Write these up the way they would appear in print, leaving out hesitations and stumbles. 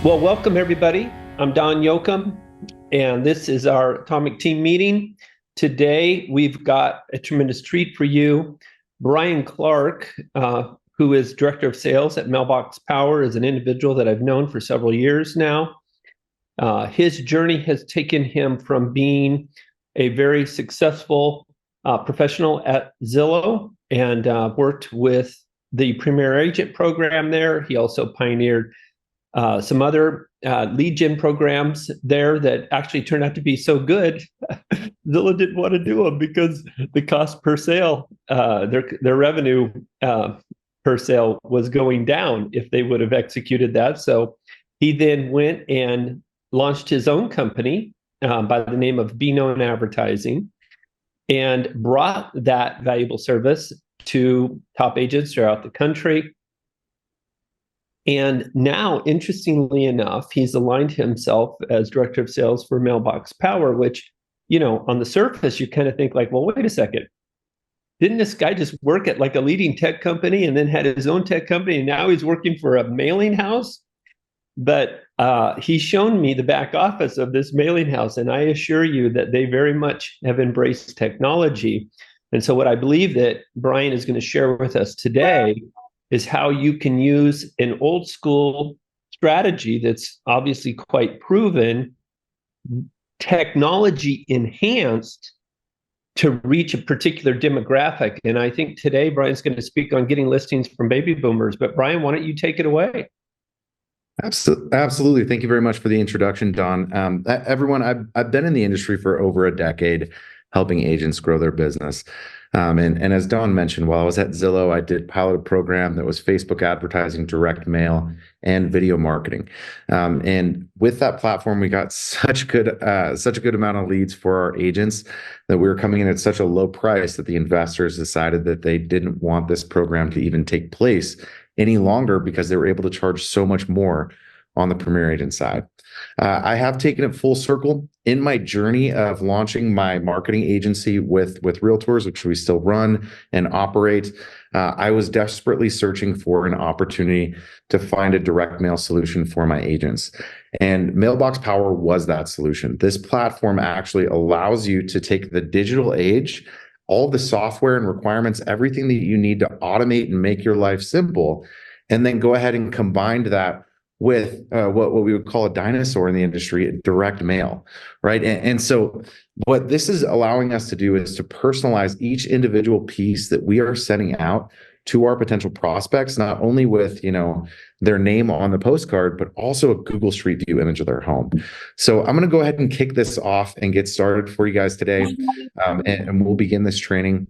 Well, welcome everybody. I'm Don Yoakum, and this is our Atomic Team meeting. Today, we've got a tremendous treat for you. Bryan Clark, who is Director of Sales at Mailbox Power, is an individual that I've known for several years now. His journey has taken him from being a very successful professional at Zillow and worked with the Premier Agent program there. He also pioneered some other lead gen programs there that actually turned out to be so good, Zillow didn't want to do them because the cost per sale, their revenue per sale was going down if they would have executed that. So he then went and launched his own company by the name of Be Known Advertising and brought that valuable service to top agents throughout the country. And now, interestingly enough, he's aligned himself as Director of Sales for Mailbox Power, which, on the surface, you kind of think like, well, wait a second. Didn't this guy just work at like a leading tech company and then had his own tech company and now he's working for a mailing house? But he's shown me the back office of this mailing house, and I assure you that they very much have embraced technology. And so what I believe that Bryan is going to share with us today is how you can use an old school strategy that's obviously quite proven, technology enhanced to reach a particular demographic. And I think today Bryan's going to speak on getting listings from baby boomers. But Bryan, why don't you take it away? Absolutely. Thank you very much for the introduction, Don. Everyone, I've been in the industry for over a decade, helping agents grow their business. And as Don mentioned, while I was at Zillow, I did pilot a program that was Facebook advertising, direct mail, and video marketing. And with that platform, we got such a good amount of leads for our agents that we were coming in at such a low price that the investors decided that they didn't want this program to even take place any longer because they were able to charge so much more on the Premier Agent side. I have taken it full circle in my journey of launching my marketing agency with realtors, which we still run and operate. I was desperately searching for an opportunity to find a direct mail solution for my agents. And Mailbox Power was that solution. This platform actually allows you to take the digital age, all the software and requirements, everything that you need to automate and make your life simple, and then go ahead and combine that with what we would call a dinosaur in the industry, direct mail, right? And so what this is allowing us to do is to personalize each individual piece that we are sending out to our potential prospects, not only with, their name on the postcard, but also a Google Street View image of their home. So I'm going to go ahead and kick this off and get started for you guys today. And we'll begin this training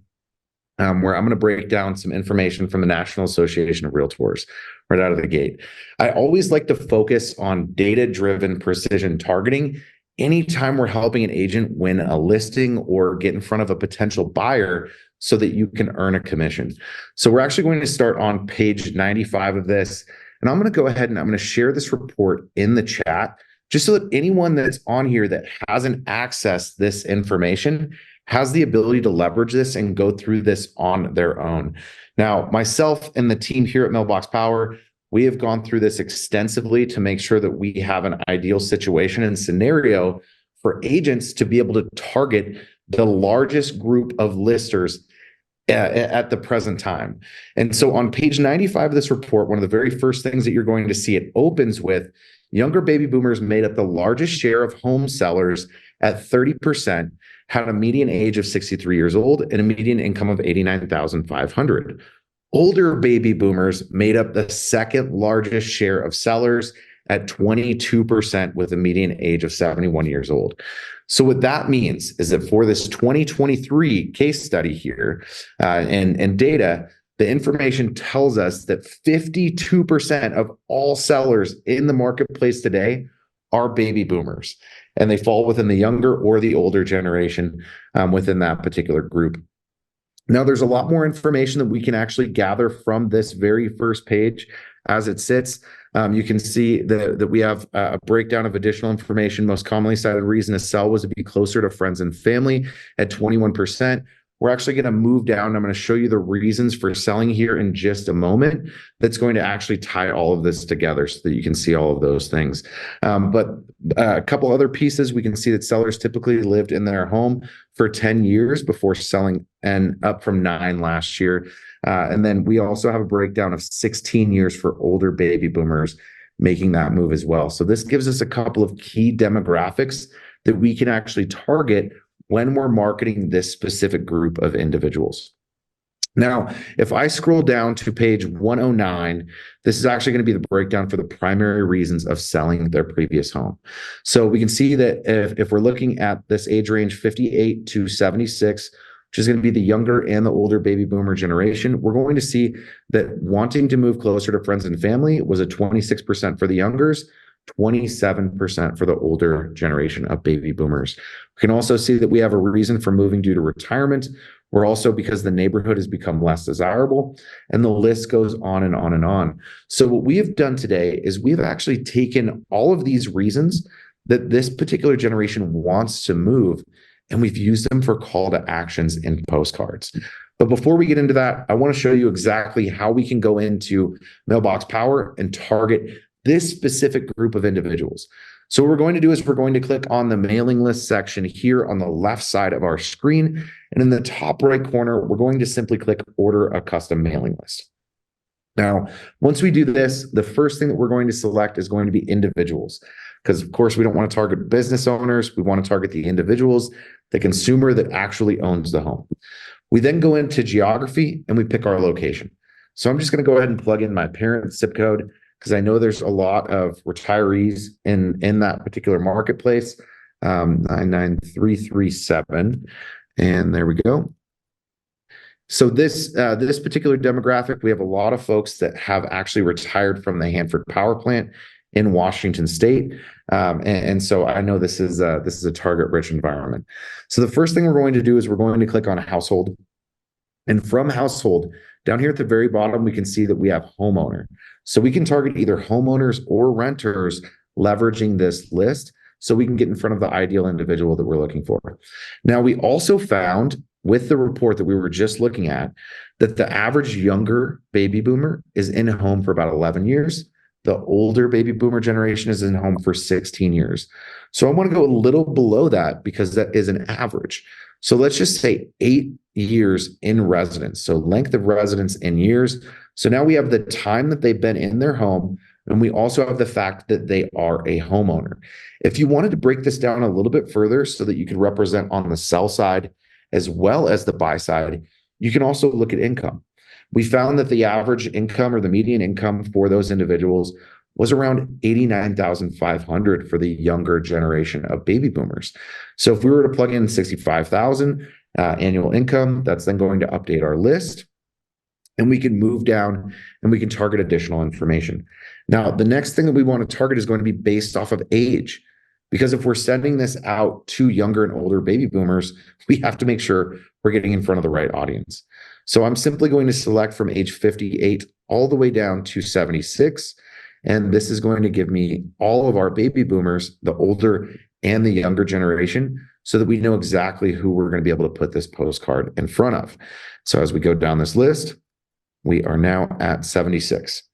where I'm going to break down some information from the National Association of Realtors right out of the gate. I always like to focus on data-driven precision targeting anytime we're helping an agent win a listing or get in front of a potential buyer so that you can earn a commission. So we're actually going to start on page 95 of this. And I'm going to go ahead and I'm going to share this report in the chat just so that anyone that's on here that hasn't accessed this information has the ability to leverage this and go through this on their own. Now, myself and the team here at Mailbox Power, we have gone through this extensively to make sure that we have an ideal situation and scenario for agents to be able to target the largest group of listers at the present time. And so on page 95 of this report, one of the very first things that you're going to see, it opens with younger baby boomers made up the largest share of home sellers at 30%, had a median age of 63 years old and a median income of $89,500. Older baby boomers made up the second largest share of sellers at 22% with a median age of 71 years old. So what that means is that for this 2023 case study here and data, the information tells us that 52% of all sellers in the marketplace today are baby boomers, and they fall within the younger or the older generation within that particular group. Now, there's a lot more information that we can actually gather from this very first page as it sits. You can see that we have a breakdown of additional information. Most commonly cited reason to sell was to be closer to friends and family at 21%. we're actually going to move down. I'm going to show you the reasons for selling here in just a moment. That's going to actually tie all of this together so that you can see all of those things. But a couple other pieces, we can see that sellers typically lived in their home for 10 years before selling, and up from 9 last year. And then we also have a breakdown of 16 years for older baby boomers making that move as well. So this gives us a couple of key demographics that we can actually target when we're marketing this specific group of individuals. Now, if I scroll down to page 109, this is actually going to be the breakdown for the primary reasons of selling their previous home. So we can see that if we're looking at this age range 58 to 76, which is going to be the younger and the older baby boomer generation, we're going to see that wanting to move closer to friends and family was a 26% for the youngers, 27% for the older generation of baby boomers. We can also see that we have a reason for moving due to retirement. We're also because the neighborhood has become less desirable, and the list goes on and on and on. So what we have done today is we've actually taken all of these reasons that this particular generation wants to move, and we've used them for call to actions in postcards. But before we get into that, I want to show you exactly how we can go into Mailbox Power and target this specific group of individuals. So what we're going to do is we're going to click on the mailing list section here on the left side of our screen. And in the top right corner, we're going to simply click order a custom mailing list. Now, once we do this, the first thing that we're going to select is going to be individuals, because of course we don't want to target business owners. We want to target the individuals, the consumer that actually owns the home. We then go into geography and we pick our location. So I'm just going to go ahead and plug in my parent zip code, because I know there's a lot of retirees in that particular marketplace, 99337. And there we go. So this particular demographic, we have a lot of folks that have actually retired from the Hanford Power Plant in Washington State. And so I know this is a target-rich environment. So the first thing we're going to do is we're going to click on household. And from household, down here at the very bottom, we can see that we have homeowner. So we can target either homeowners or renters leveraging this list so we can get in front of the ideal individual that we're looking for. Now, we also found with the report that we were just looking at that the average younger baby boomer is in home for about 11 years. The older baby boomer generation is in home for 16 years. So I want to go a little below that because that is an average. So let's just say 8 years in residence. So length of residence in years. So now we have the time that they've been in their home, and we also have the fact that they are a homeowner. If you wanted to break this down a little bit further so that you could represent on the sell side as well as the buy side, you can also look at income. We found that the average income or the median income for those individuals was around $89,500 for the younger generation of baby boomers. So if we were to plug in 65,000 annual income, that's then going to update our list, and we can move down and we can target additional information. Now, the next thing that we want to target is going to be based off of age, because if we're sending this out to younger and older baby boomers, we have to make sure we're getting in front of the right audience. So I'm simply going to select from age 58 all the way down to 76. And this is going to give me all of our baby boomers, the older and the younger generation, so that we know exactly who we're going to be able to put this postcard in front of. So as we go down this list, we are now at 76.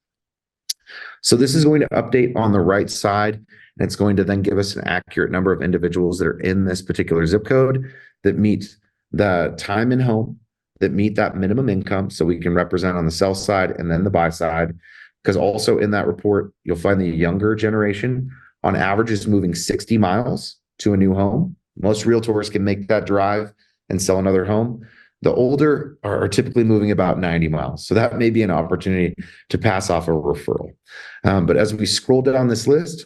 So this is going to update on the right side, and it's going to then give us an accurate number of individuals that are in this particular zip code that meet the time in home, that meet that minimum income, so we can represent on the sell side and then the buy side. Because also in that report, you'll find the younger generation on average is moving 60 miles to a new home. Most realtors can make that drive and sell another home. The older are typically moving about 90 miles. So that may be an opportunity to pass off a referral. But as we scroll down this list,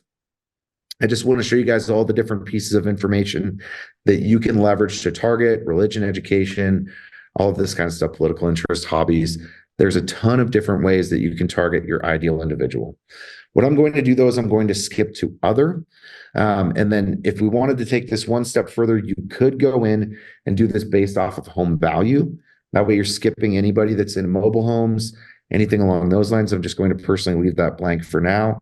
I just want to show you guys all the different pieces of information that you can leverage to target religion, education, all of this kind of stuff, political interest, hobbies. There's a ton of different ways that you can target your ideal individual. What I'm going to do, though, is I'm going to skip to other. And then if we wanted to take this one step further, you could go in and do this based off of home value. That way you're skipping anybody that's in mobile homes, anything along those lines. I'm just going to personally leave that blank for now.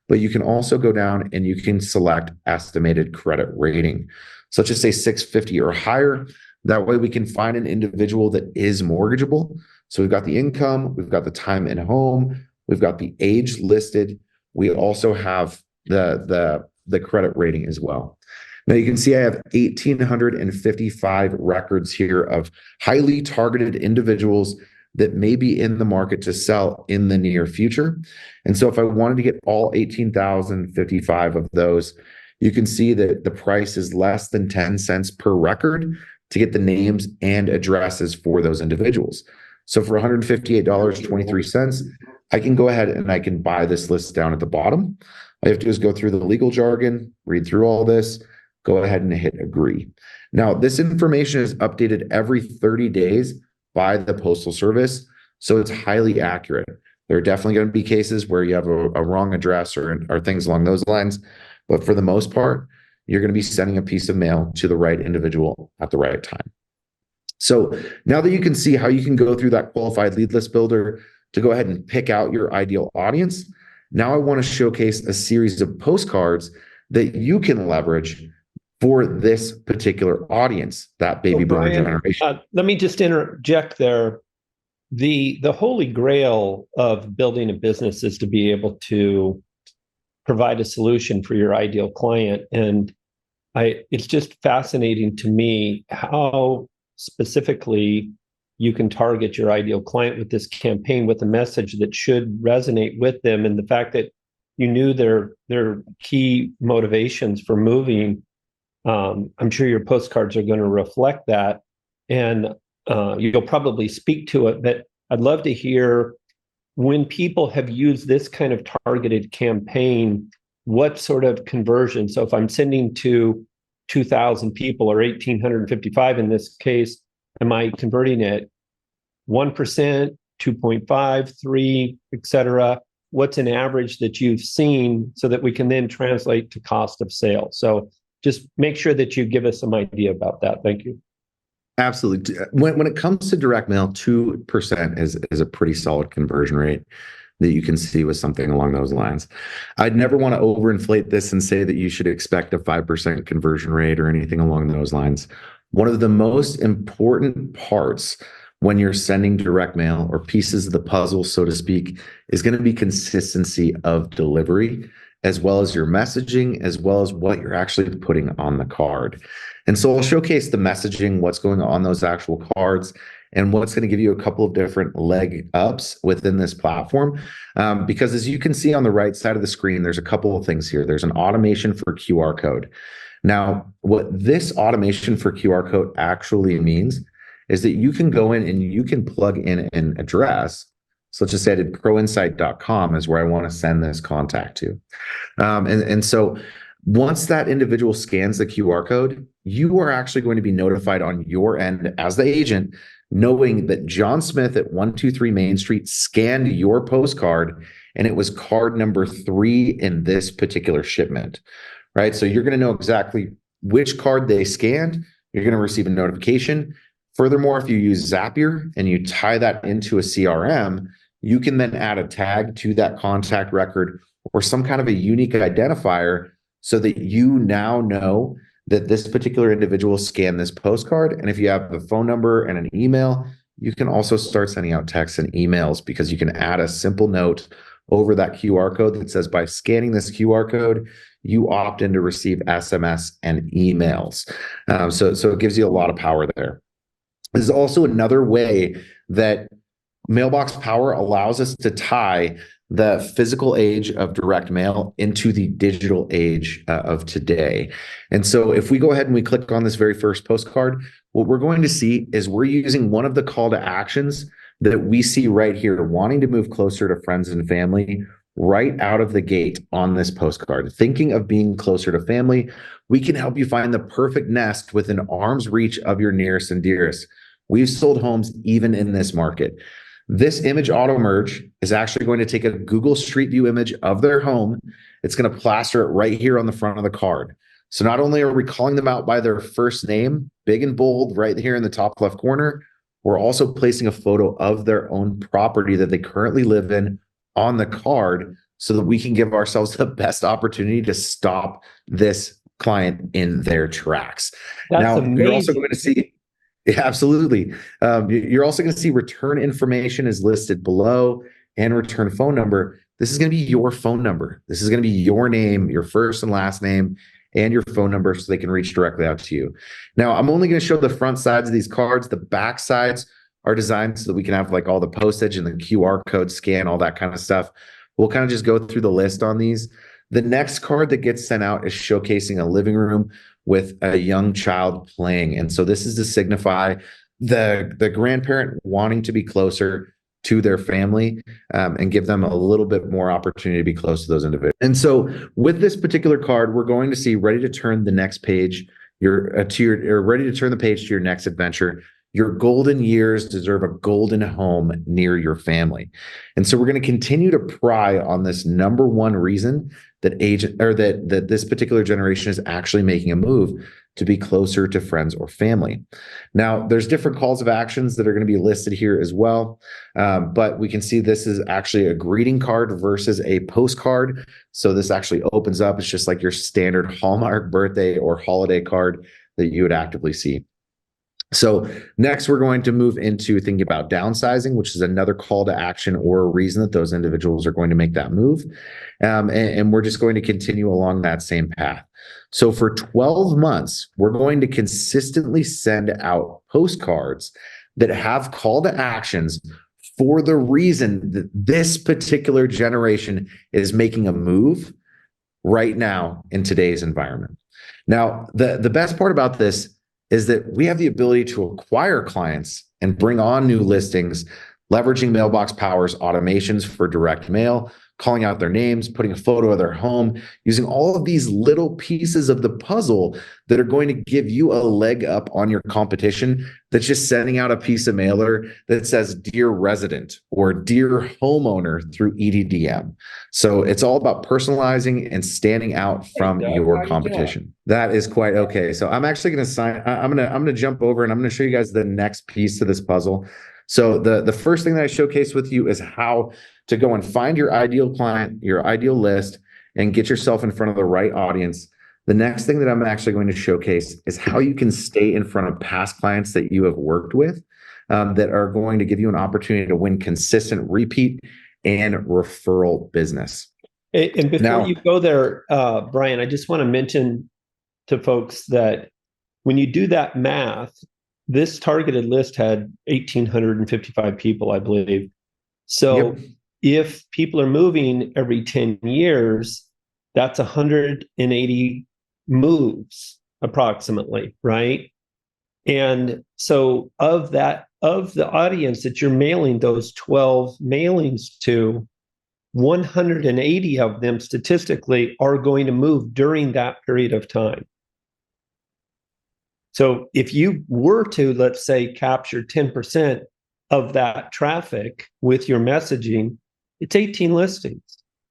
But you can also go down and you can select estimated credit rating. So let's just say 650 or higher. That way we can find an individual that is mortgageable. So we've got the income, we've got the time in home, we've got the age listed. We also have the credit rating as well. Now you can see I have 1,855 records here of highly targeted individuals that may be in the market to sell in the near future. And so if I wanted to get all 18,055 of those, you can see that the price is less than 10 cents per record to get the names and addresses for those individuals. So for $158.23, I can go ahead and I can buy this list down at the bottom. I have to just go through the legal jargon, read through all this, go ahead and hit agree. Now, this information is updated every 30 days by the Postal Service, so it's highly accurate. There are definitely going to be cases where you have a wrong address or things along those lines, but for the most part, you're going to be sending a piece of mail to the right individual at the right time. So now that you can see how you can go through that qualified lead list builder to go ahead and pick out your ideal audience, now I want to showcase a series of postcards that you can leverage for this particular audience, that baby boomer generation. Let me just interject there. The holy grail of building a business is to be able to provide a solution for your ideal client. And it's just fascinating to me how specifically you can target your ideal client with this campaign with a message that should resonate with them. And the fact that you knew their key motivations for moving, I'm sure your postcards are going to reflect that. And you'll probably speak to it, but I'd love to hear when people have used this kind of targeted campaign, what sort of conversion? So if I'm sending to 2,000 people or 1,855 in this case, am I converting at 1%, 2.5, 3, et cetera? What's an average that you've seen so that we can then translate to cost of sale? So just make sure that you give us some idea about that. Thank you. Absolutely. When it comes to direct mail, 2% is a pretty solid conversion rate that you can see with something along those lines. I'd never want to overinflate this and say that you should expect a 5% conversion rate or anything along those lines. One of the most important parts when you're sending direct mail, or pieces of the puzzle, so to speak, is going to be consistency of delivery, as well as your messaging, as well as what you're actually putting on the card. And so I'll showcase the messaging, what's going on those actual cards, and what's going to give you a couple of different leg ups within this platform. Because as you can see on the right side of the screen, there's a couple of things here. There's an automation for QR code. Now, what this automation for QR code actually means is that you can go in and you can plug in an address. So let's just say I did proinsight.com is where I want to send this contact to. And so once that individual scans the QR code, you are actually going to be notified on your end as the agent, knowing that John Smith at 123 Main Street scanned your postcard and it was card number 3 in this particular shipment, right? So you're going to know exactly which card they scanned. You're going to receive a notification. Furthermore, if you use Zapier and you tie that into a CRM, you can then add a tag to that contact record or some kind of a unique identifier so that you now know that this particular individual scanned this postcard. And if you have a phone number and an email, you can also start sending out texts and emails, because you can add a simple note over that QR code that says, by scanning this QR code, you opt in to receive SMS and emails. So it gives you a lot of power there. There's also another way that Mailbox Power allows us to tie the physical age of direct mail into the digital age of today. And so if we go ahead and we click on this very first postcard, what we're going to see is we're using one of the call to actions that we see right here, wanting to move closer to friends and family, right out of the gate on this postcard. Thinking of being closer to family, we can help you find the perfect nest within arm's reach of your nearest and dearest. We've sold homes even in this market. This image auto merge is actually going to take a Google Street View image of their home. It's going to plaster it right here on the front of the card. So not only are we calling them out by their first name, big and bold, right here in the top left corner, we're also placing a photo of their own property that they currently live in on the card, so that we can give ourselves the best opportunity to stop this client in their tracks. That's now, amazing. you're also going to see Yeah, absolutely. You're also going to see return information is listed below and return phone number. This is going to be your phone number. This is going to be your name, your first and last name, and your phone number so they can reach directly out to you. Now, I'm only going to show the front sides of these cards. The back sides are designed so that we can have like all the postage and the QR code scan, all that kind of stuff. We'll kind of just go through the list on these. The next card that gets sent out is showcasing a living room with a young child playing. And so this is to signify the grandparent wanting to be closer to their family and give them a little bit more opportunity to be close to those individuals. And so with this particular card, we're going to see ready to turn the next page, or ready to turn the page to your next adventure. Your golden years deserve a golden home near your family. And so we're going to continue to pry on this number one reason that that this particular generation is actually making a move to be closer to friends or family. Now, there's different calls of actions that are going to be listed here as well. But we can see this is actually a greeting card versus a postcard. So this actually opens up. It's just like your standard Hallmark birthday or holiday card that you would actively see. So next, we're going to move into thinking about downsizing, which is another call to action or a reason that those individuals are going to make that move. And we're just going to continue along that same path. So for 12 months, we're going to consistently send out postcards that have call to actions for the reason that this particular generation is making a move right now in today's environment. Now, the best part about this is that we have the ability to acquire clients and bring on new listings, leveraging Mailbox Power's automations for direct mail, calling out their names, putting a photo of their home, using all of these little pieces of the puzzle that are going to give you a leg up on your competition that's just sending out a piece of mailer that says Dear Resident or Dear Homeowner through EDDM. So it's all about personalizing and standing out from your competition. That is quite okay. So I'm actually going to I'm going to jump over and I'm going to show you guys the next piece to this puzzle. So the first thing that I showcase with you is how to go and find your ideal client, your ideal list, and get yourself in front of the right audience. The next thing that I'm actually going to showcase is how you can stay in front of past clients that you have worked with that are going to give you an opportunity to win consistent repeat and referral business. And before you go there, Bryan, I just want to mention to folks that when you do that math, this targeted list had 1,855 people, I believe. So if people are moving every 10 years, that's 180 moves approximately, right? And so of the audience that you're mailing those 12 mailings to, 180 of them statistically are going to move during that period of time. So if you were to, let's say, capture 10% of that traffic with your messaging, it's 18 listings.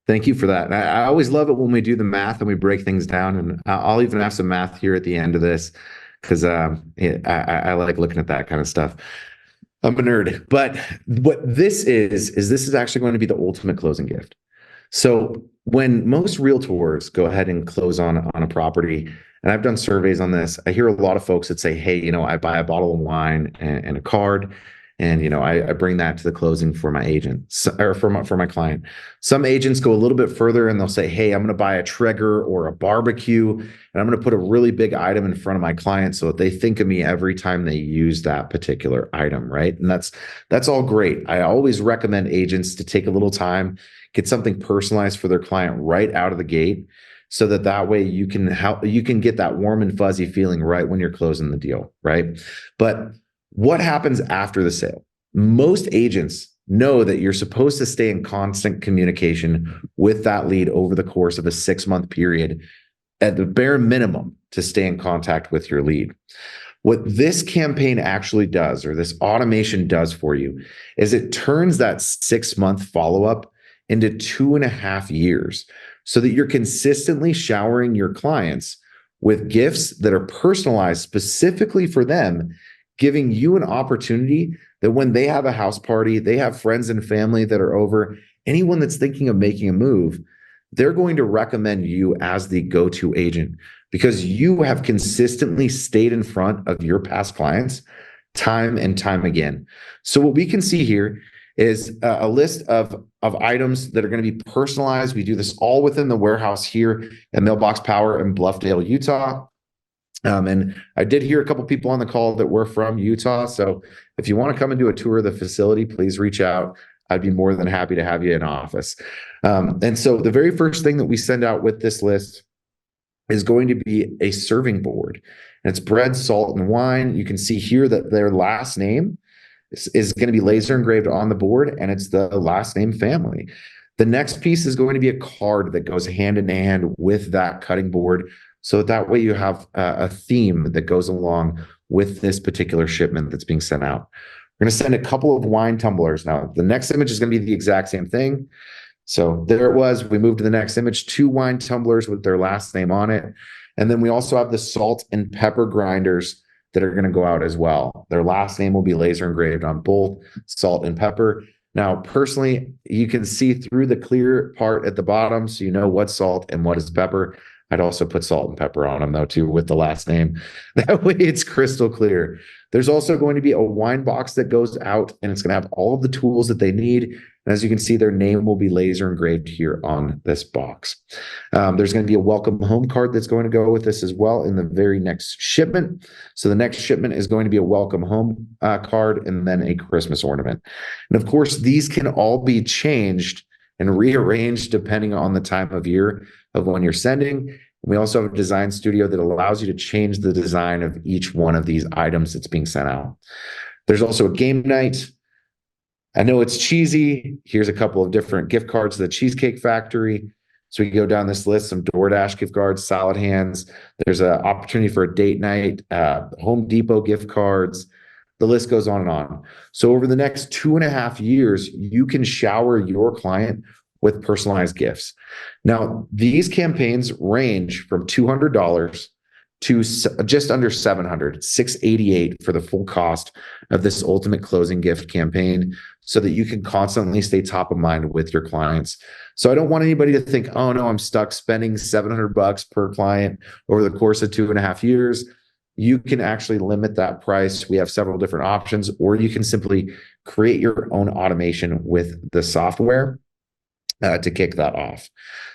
Thank you for that. I always love it when we do the math and we break things down. And I'll even have some math here at the end of this because I like looking at that kind of stuff. I'm a nerd. But what this is this is actually going to be the ultimate closing gift. So when most realtors go ahead and close on a property, and I've done surveys on this, I hear a lot of folks that say, hey, I buy a bottle of wine and a card. And, I bring that to the closing for my agent or for my client. Some agents go a little bit further and they'll say, hey, I'm going to buy a Traeger or a barbecue, and I'm going to put a really big item in front of my client so that they think of me every time they use that particular item, right? And that's all great. I always recommend agents to take a little time, get something personalized for their client right out of the gate, so that way you can get that warm and fuzzy feeling right when you're closing the deal, right? But what happens after the sale? Most agents know that you're supposed to stay in constant communication with that lead over the course of a 6-month period, at the bare minimum, to stay in contact with your lead. What this campaign actually does, or this automation does for you, is it turns that 6-month follow-up into 2.5 years, so that you're consistently showering your clients with gifts that are personalized specifically for them, giving you an opportunity that when they have a house party, they have friends and family that are over, anyone that's thinking of making a move, they're going to recommend you as the go-to agent because you have consistently stayed in front of your past clients time and time again. So what we can see here is a list of items that are going to be personalized. We do this all within the warehouse here at Mailbox Power in Bluffdale, Utah. And I did hear a couple people on the call that were from Utah. So if you want to come and do a tour of the facility, please reach out. I'd be more than happy to have you in office. And so the very first thing that we send out with this list is going to be a serving board. And it's bread, salt, and wine. You can see here that their last name is going to be laser engraved on the board, and it's the last name family. The next piece is going to be a card that goes hand in hand with that cutting board. So that way you have a theme that goes along with this particular shipment that's being sent out. We're going to send a couple of wine tumblers. Now, the next image is going to be the exact same thing. So there it was. We moved to the next image, 2 wine tumblers with their last name on it. And then we also have the salt and pepper grinders that are going to go out as well. Their last name will be laser engraved on both salt and pepper. Now, personally, you can see through the clear part at the bottom, so you know what's salt and what is pepper. I'd also put salt and pepper on them, though, too, with the last name. That way it's crystal clear. There's also going to be a wine box that goes out, and it's going to have all of the tools that they need. And as you can see, their name will be laser engraved here on this box. There's going to be a welcome home card that's going to go with this as well in the very next shipment. So the next shipment is going to be a welcome home card and then a Christmas ornament. And of course, these can all be changed and rearranged depending on the time of year of when you're sending. We also have a design studio that allows you to change the design of each one of these items that's being sent out. There's also a game night. I know it's cheesy. Here's a couple of different gift cards to the Cheesecake Factory. So we can go down this list, some DoorDash gift cards, Salad Hands. There's an opportunity for a date night, Home Depot gift cards. The list goes on and on. So over the next 2.5 years, you can shower your client with personalized gifts. Now, these campaigns range from $200 to just under $700, $688 for the full cost of this ultimate closing gift campaign, so that you can constantly stay top of mind with your clients. So I don't want anybody to think, oh no, I'm stuck spending $700 per client over the course of 2.5 years. You can actually limit that price. We have several different options, or you can simply create your own automation with the software to kick that off.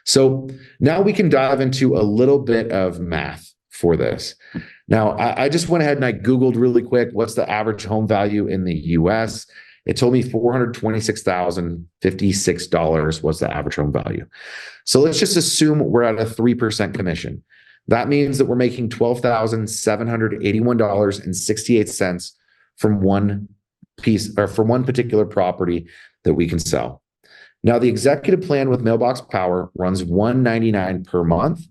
So now we can dive into a little bit of math for this. Now, I just went ahead and I Googled really quick, what's the average home value in the US? It told me $426,056 was the average home value. So let's just assume we're at a 3% commission. That means that we're making $12,781.68 from one piece, or from one particular property that we can sell. Now, the executive plan with Mailbox Power runs $199 per month.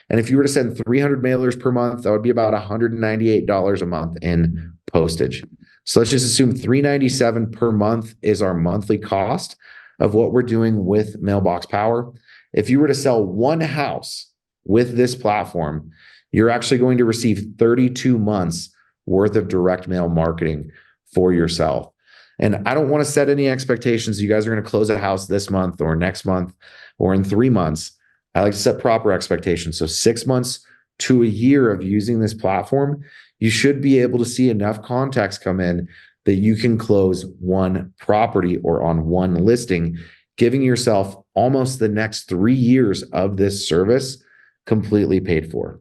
And if you were to send 300 mailers per month, that would be about $198 a month in postage. So let's just assume $397 per month is our monthly cost of what we're doing with Mailbox Power. If you were to sell one house with this platform, you're actually going to receive 32 months worth of direct mail marketing for yourself. And I don't want to set any expectations. You guys are going to close a house this month or next month or in 3 months. I like to set proper expectations. So 6 months to a year of using this platform, you should be able to see enough contacts come in that you can close one property or on one listing, giving yourself almost the next 3 years of this service completely paid for.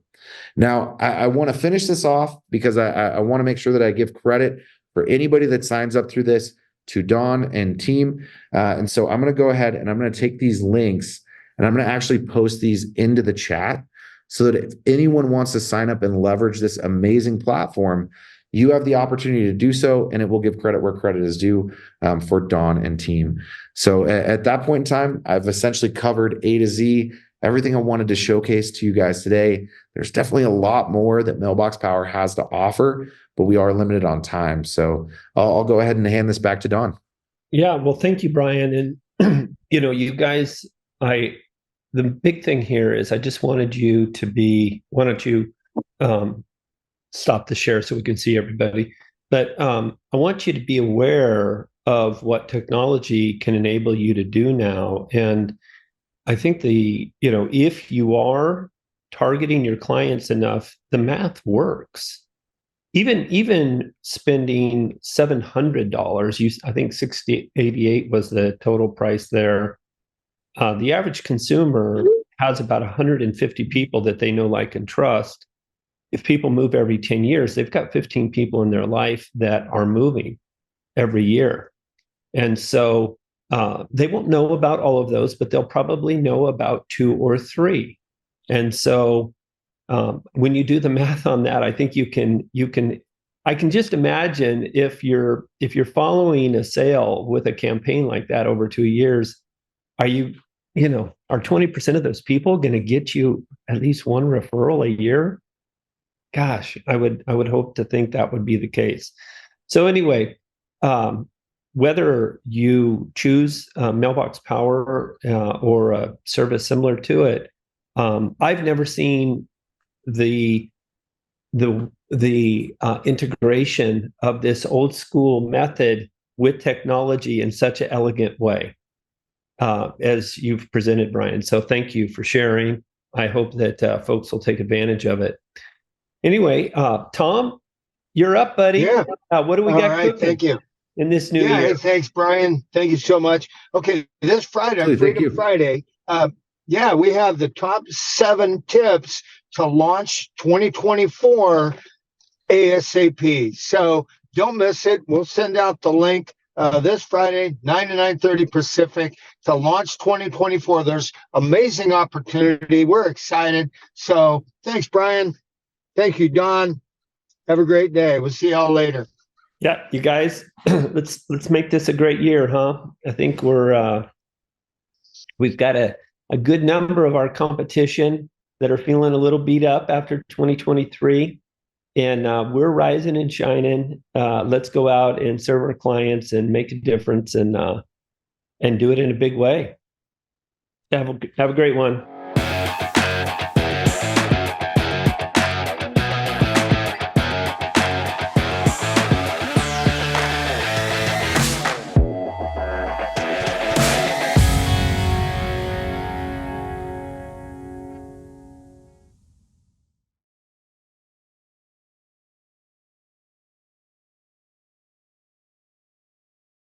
Now, I want to finish this off because I want to make sure that I give credit for anybody that signs up through this to Dawn and team. And so I'm going to go ahead and I'm going to take these links and I'm going to actually post these into the chat so that if anyone wants to sign up and leverage this amazing platform, you have the opportunity to do so, and it will give credit where credit is due for Dawn and team. So at that point in time, I've essentially covered A to Z, everything I wanted to showcase to you guys today. There's definitely a lot more that Mailbox Power has to offer, but we are limited on time. So I'll go ahead and hand this back to Dawn. Yeah, well, thank you, Bryan. And you guys, the big thing here is I just wanted you to be, why don't you stop the share so we can see everybody. But I want you to be aware of what technology can enable you to do now. And I think if you are targeting your clients enough, the math works. even spending $700, I think 6088 was the total price there. The average consumer has about 150 people that they know, like, and trust. If people move every 10 years, they've got 15 people in their life that are moving every year. And so they won't know about all of those, but they'll probably know about 2 or 3. And so when you do the math on that, I think I can just imagine if you're following a sale with a campaign like that over 2 years, are 20% of those people going to get you at least one referral a year? Gosh, I would hope to think that would be the case. So anyway, whether you choose Mailbox Power or a service similar to it, I've never seen the integration of this old school method with technology in such an elegant way as you've presented, Bryan. So thank you for sharing. I hope that folks will take advantage of it. Anyway, Tom, you're up, buddy. Yeah. What do we got right, cooking thank you. in this new Yeah, year? hey, thanks, Bryan. Thank you so much. Okay, this Friday, Freedom Friday, we have the top 7 tips to launch 2024 ASAP. So don't miss it. We'll send out the link this Friday, 9 to 9:30 Pacific, to launch 2024. There's amazing opportunity. We're excited. So thanks, Bryan. Thank you, Don. Have a great day. We'll see y'all later. Yeah, you guys, let's make this a great year, huh? I think we've got a good number of our competition that are feeling a little beat up after 2023, and we're rising and shining. Let's go out and serve our clients and make a difference and do it in a big way. Have a great one.